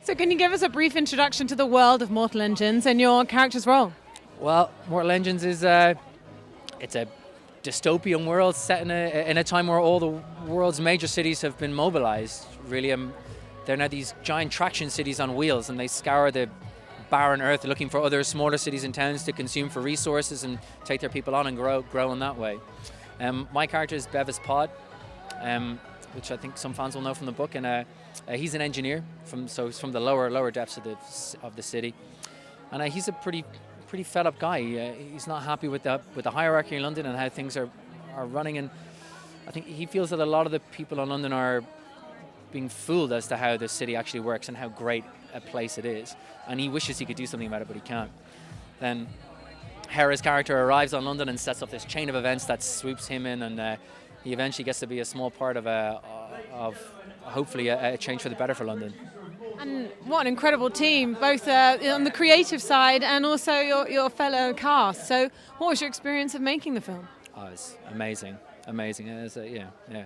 So can you give us a brief introduction to the world of Mortal Engines and your character's role? Well, Mortal Engines is it's a dystopian world set in a time where all the world's major cities have been mobilized. Really, they're now these giant traction cities on wheels, and they scour the barren earth looking for other smaller cities and towns to consume for resources and take their people on and grow in that way. My character is Bevis Pod, which I think some fans will know from the book, and he's an engineer he's from the lower depths of the city, and he's a pretty fed up guy. He's not happy with the hierarchy in London and how things are running, and I think he feels that a lot of the people in London are being fooled as to how the city actually works and how great a place it is, and he wishes he could do something about it, but he can't. Then Hera's character arrives on London and sets up this chain of events that swoops him in, and he eventually gets to be a small part of hopefully a change for the better for London. And what an incredible team, both on the creative side and also your fellow cast. So what was your experience of making the film? Oh, it's amazing. It was, yeah.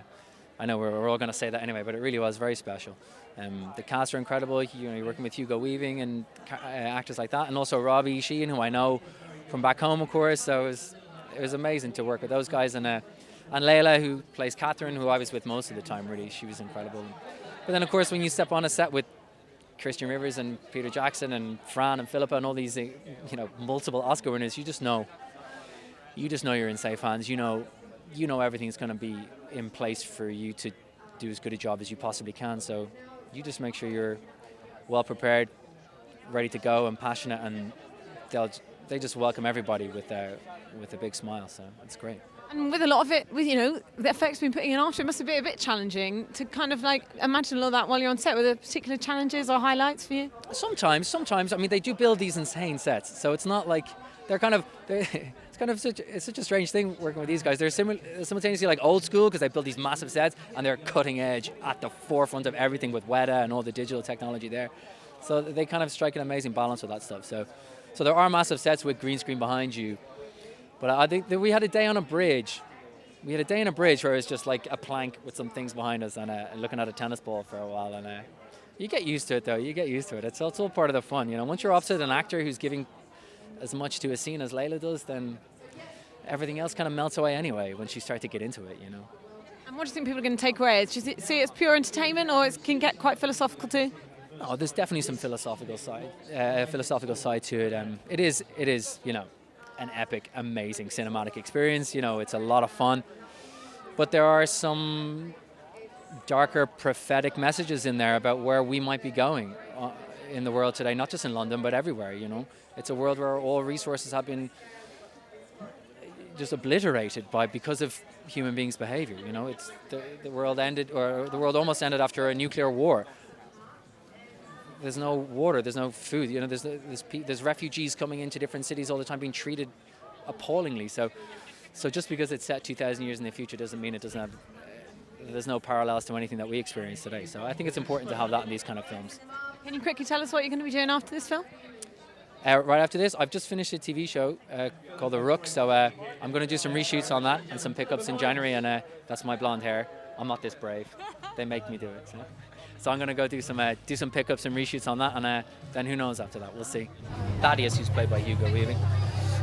I know we're all going to say that anyway, but it really was very special. The cast are incredible. You're working with Hugo Weaving and actors like that, and also Robbie Sheehan, who I know from back home, of course. So it was amazing to work with those guys, and Layla, who plays Catherine, who I was with most of the time. Really, she was incredible. But then, of course, when you step on a set with Christian Rivers and Peter Jackson and Fran and Filippo and all these, multiple Oscar winners, you just know you're in safe hands. You know everything's going to be in place for you to do as good a job as you possibly can. So you just make sure you're well prepared, ready to go, and passionate, and they just welcome everybody with a big smile. So it's great. And with a lot of it, with the effects been putting in after, it must be a bit challenging to kind of like imagine all that while you're on set. Were there particular challenges or highlights for you? Sometimes. I mean, they do build these insane sets, so it's not like it's such a strange thing working with these guys. They're simultaneously like old school because they build these massive sets, and they're cutting edge at the forefront of everything with Weta and all the digital technology there. So they kind of strike an amazing balance with that stuff. So there are massive sets with green screen behind you. But I think that we had a day on a bridge. We had a day on a bridge where it was just like a plank with some things behind us and looking at a tennis ball for a while. And you get used to it, though. You get used to it. It's all part of the fun. Once you're opposite an actor who's giving as much to a scene as Layla does, then everything else kind of melts away anyway once you start to get into it. And what do you think people are going to take away? Do you see it as pure entertainment, or it can get quite philosophical too? No, there's definitely some philosophical side to it. It is, an epic, amazing cinematic experience. It's a lot of fun, but there are some darker prophetic messages in there about where we might be going in the world today, not just in London, but everywhere. It's a world where all resources have been just obliterated because of human beings' behavior. It's the world ended, or the world almost ended after a nuclear war. There's no water, there's no food. There's refugees coming into different cities all the time, being treated appallingly. So just because it's set 2,000 years in the future doesn't mean it doesn't have. There's no parallels to anything that we experience today. So I think it's important to have that in these kind of films. Can you quickly tell us what you're going to be doing after this film? Right after this, I've just finished a TV show called The Rook. So I'm going to do some reshoots on that and some pickups in January. And that's my blonde hair. I'm not this brave. They make me do it. So I'm going to go do some pickups and reshoots on that, and then who knows after that, we'll see. Thaddeus, who's played by Hugo Weaving,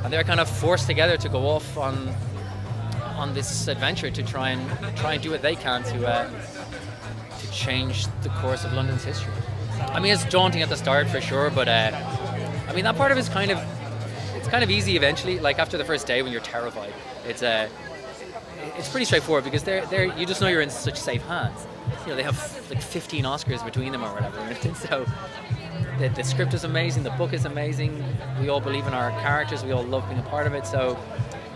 and they're kind of forced together to go off on this adventure to try and do what they can to change the course of London's history. I mean, it's daunting at the start for sure, but I mean that part of it's kind of easy eventually. Like after the first day when you're terrified, it's pretty straightforward because you just know you're in such safe hands. They have like 15 Oscars between them or whatever. And so the script is amazing, the book is amazing. We all believe in our characters, we all love being a part of it. So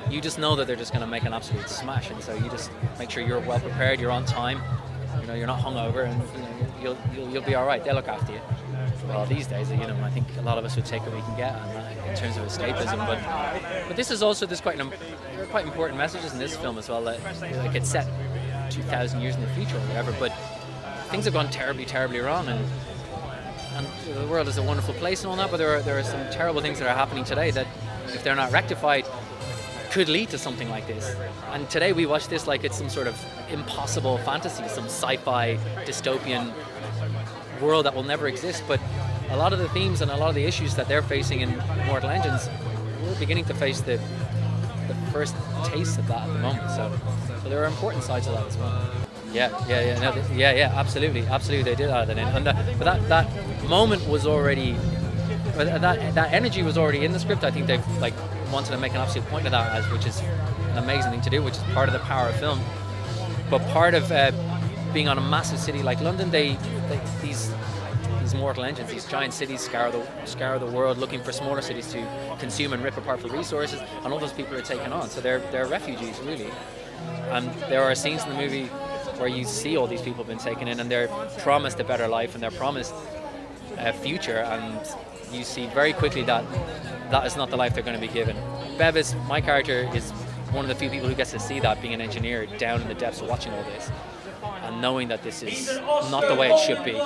you just know that they're just going to make an absolute smash, and so you just make sure you're well prepared, you're on time, you're not hungover, and you'll be all right. They'll look after you. Well, these days, I think a lot of us would take what we can get in terms of escapism. But this is also there are quite important messages in this film as well. That like it's set 2,000 years in the future or whatever, but things have gone terribly, terribly wrong, and the world is a wonderful place and all that. But there are some terrible things that are happening today that, if they're not rectified, could lead to something like this. And today we watch this like it's some sort of impossible fantasy, some sci-fi dystopian world that will never exist. But a lot of the themes and a lot of the issues that they're facing in Mortal Engines, we're beginning to face the first taste of that at the moment. So there are important sides of that as well. Yeah, absolutely, they did add that in, and but that moment was already, that energy was already in the script. I think they've like wanted to make an absolute point of that, which is an amazing thing to do, which is part of the power of film. But part of being on a massive city like London, these mortal engines, these giant cities scour the world looking for smaller cities to consume and rip apart for resources, and all those people are taken on. So they're refugees, really. And there are scenes in the movie where you see all these people have been taken in, and they're promised a better life, and they're promised a future, and you see very quickly that is not the life they're going to be given. Bevis, my character, is one of the few people who gets to see that, being an engineer down in the depths of watching all this, and knowing that this is not the way it should be.